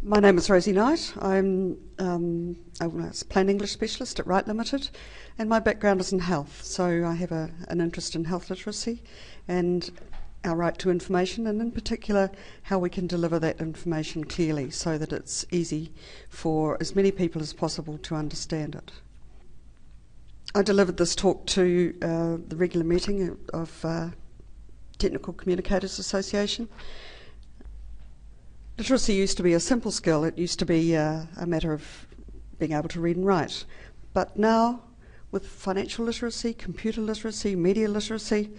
My name is Rosie Knight. I'm a plain English specialist at Right Limited, and my background is in health. So I have an interest in health literacy and our right to information, and in particular how we can deliver that information clearly so that it's easy for as many people as possible to understand it. I delivered this talk to the regular meeting of Technical Communicators Association. Literacy used to be a simple skill. It used to be a matter of being able to read and write. But now, with financial literacy, computer literacy, media literacy,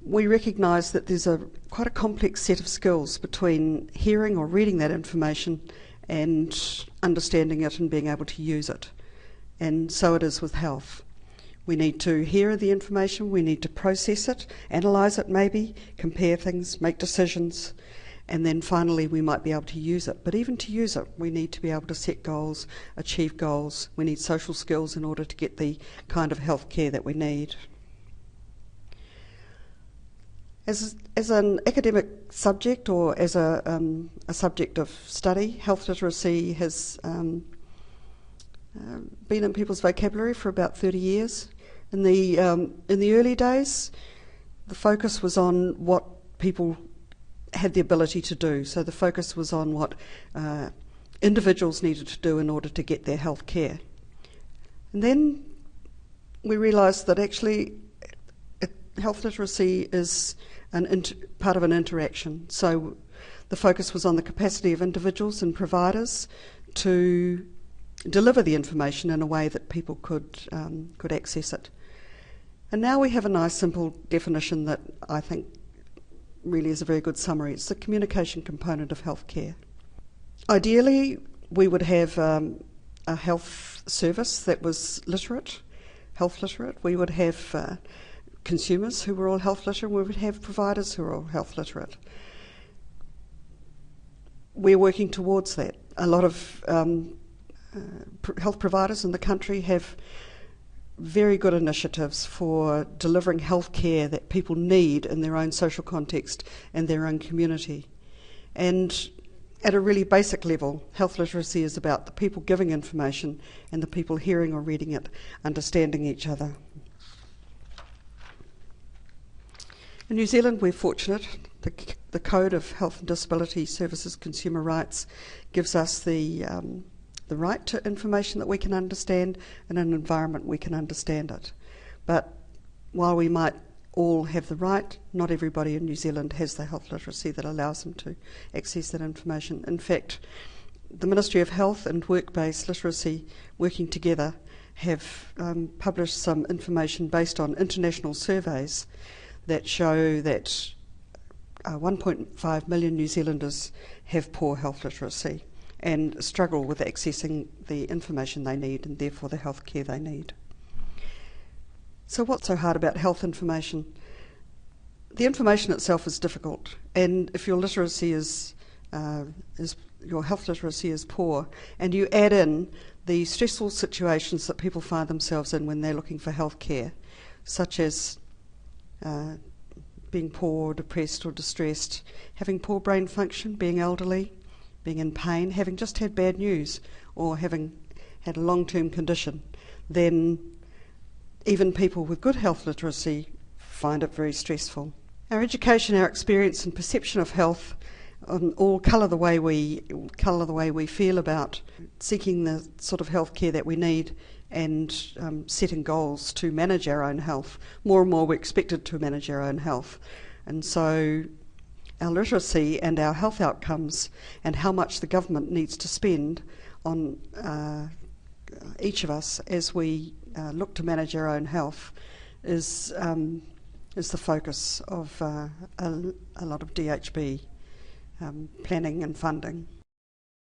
we recognise that there's quite a complex set of skills between hearing or reading that information and understanding it and being able to use it. And so it is with health. We need to hear the information, we need to process it, analyse it maybe, compare things, make decisions, and then finally we might be able to use it. But even to use it, we need to be able to set goals, achieve goals. We need social skills in order to get the kind of health care that we need. As an academic subject or as a subject of study, health literacy has been in people's vocabulary for about 30 years. In the early days, the focus was on what people had the ability to do. So the focus was on what individuals needed to do in order to get their health care. And then we realised that actually health literacy is part of an interaction. So the focus was on the capacity of individuals and providers to deliver the information in a way that people could access it. And now we have a nice simple definition that I think really is a very good summary. It's the communication component of healthcare. Ideally, we would have a health service that was literate, health literate. We would have consumers who were all health literate. We would have providers who are all health literate. We're working towards that. A lot of health providers in the country have very good initiatives for delivering health care that people need in their own social context and their own community. And at a really basic level, health literacy is about the people giving information and the people hearing or reading it, understanding each other. In New Zealand, we're fortunate. The Code of Health and Disability Services Consumer Rights gives us the right to information that we can understand in an environment we can understand it. But while we might all have the right, not everybody in New Zealand has the health literacy that allows them to access that information. In fact, the Ministry of Health and Work-Based Literacy working together have published some information based on international surveys that show that 1.5 million New Zealanders have poor health literacy and struggle with accessing the information they need and therefore the health care they need. So what's so hard about health information? The information itself is difficult, and if your literacy your health literacy is poor, and you add in the stressful situations that people find themselves in when they're looking for health care, such as being poor, depressed or distressed, having poor brain function, being elderly, being in pain, having just had bad news, or having had a long-term condition, then even people with good health literacy find it very stressful. Our education, our experience and perception of health all colour the way we feel about seeking the sort of health care that we need and setting goals to manage our own health. More and more we're expected to manage our own health. And so our literacy and our health outcomes and how much the government needs to spend on each of us as we look to manage our own health is the focus of a lot of DHB planning and funding.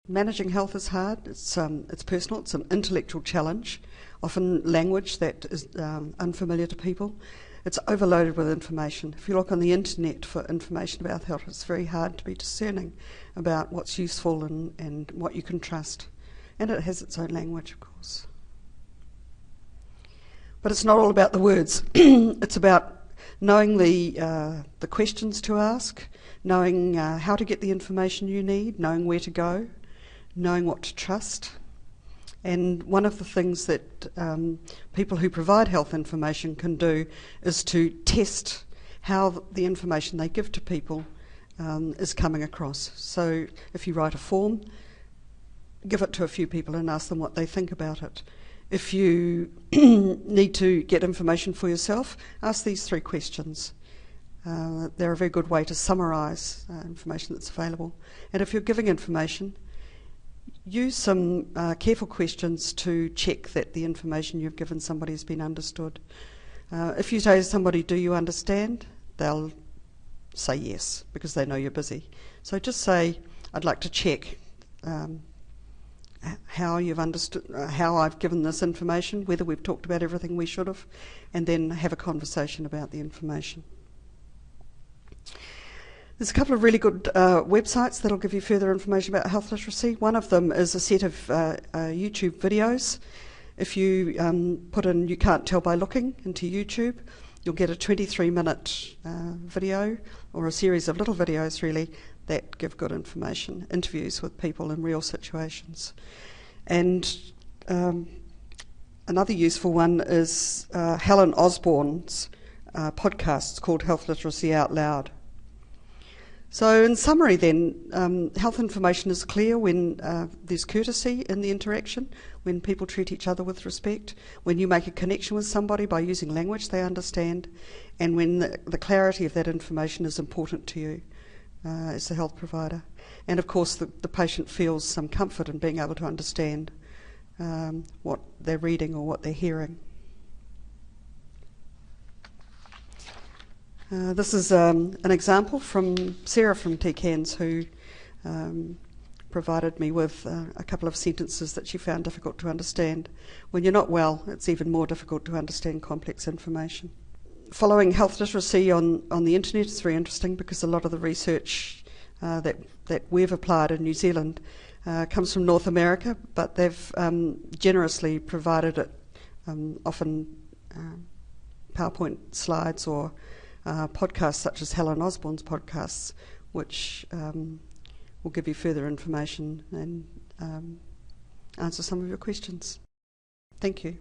Managing health is hard. It's personal. It's an intellectual challenge, often language that is unfamiliar to people. It's overloaded with information. If you look on the internet for information about health, it's very hard to be discerning about what's useful and what you can trust. And it has its own language, of course. But it's not all about the words. It's about knowing the questions to ask, knowing how to get the information you need, knowing where to go, knowing what to trust. And one of the things that people who provide health information can do is to test how the information they give to people is coming across. So if you write a form, give it to a few people and ask them what they think about it. If you need to get information for yourself, ask these 3 questions. They're a very good way to summarise information that's available. And if you're giving information, use some careful questions to check that the information you've given somebody has been understood. If you say to somebody, "Do you understand?" they'll say yes, because they know you're busy. So just say, "I'd like to check how you've understood, how I've given this information, whether we've talked about everything we should have," and then have a conversation about the information. There's a couple of really good websites that'll give you further information about health literacy. One of them is a set of YouTube videos. If you put in "You Can't Tell by Looking" into YouTube, you'll get a 23-minute video, or a series of little videos really, that give good information, interviews with people in real situations. And another useful one is Helen Osborne's podcast called Health Literacy Out Loud. So in summary then, health information is clear when there's courtesy in the interaction, when people treat each other with respect, when you make a connection with somebody by using language they understand, and when the clarity of that information is important to you as the health provider. And of course the patient feels some comfort in being able to understand what they're reading or what they're hearing. This is an example from Sarah from TCANZ, who provided me with a couple of sentences that she found difficult to understand. When you're not well, it's even more difficult to understand complex information. Following health literacy on the internet is very interesting, because a lot of the research that we've applied in New Zealand comes from North America, but they've generously provided it, often PowerPoint slides or podcasts such as Helen Osborne's podcasts, which will give you further information and answer some of your questions. Thank you.